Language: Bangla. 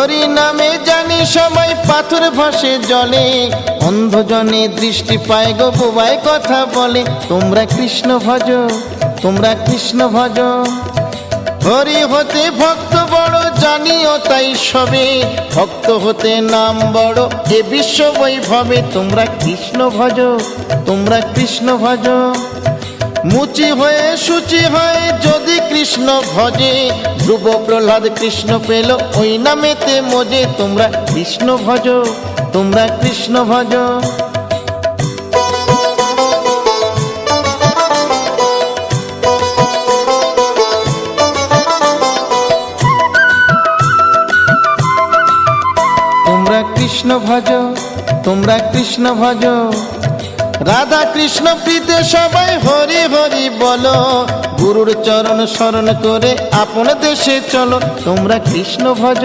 হরি নামে জানি সবাই পাথর ভাসে জলে, অন্ধজনে দৃষ্টি পায় গো বোবায় কথা বলে। তোমরা কৃষ্ণ ভজ, তোমরা কৃষ্ণ ভজ। হরি হতে ভক্ত বড় জানিও তাই সবে, ভক্ত হতে নাম বড় এ বিশ্ব বৈভবে। তোমরা কৃষ্ণ ভজ, তোমরা কৃষ্ণ ভজ। মুচি হয়ে সূচি হয়ে যদি কৃষ্ণ ভজে, ধ্রুব প্রহ্লাদ কৃষ্ণ পেল ওই নামেতে মজে। তোমরা কৃষ্ণ ভজ, তোমরা কৃষ্ণ ভজ। তোমরা কৃষ্ণ ভজ, তোমরা কৃষ্ণ ভজ। রাধা কৃষ্ণ প্রীতে সবাই হরি হরি বলো, গুরুর চরণ শরণ করে আপন দেশে চলো। তোমরা কৃষ্ণ ভজ,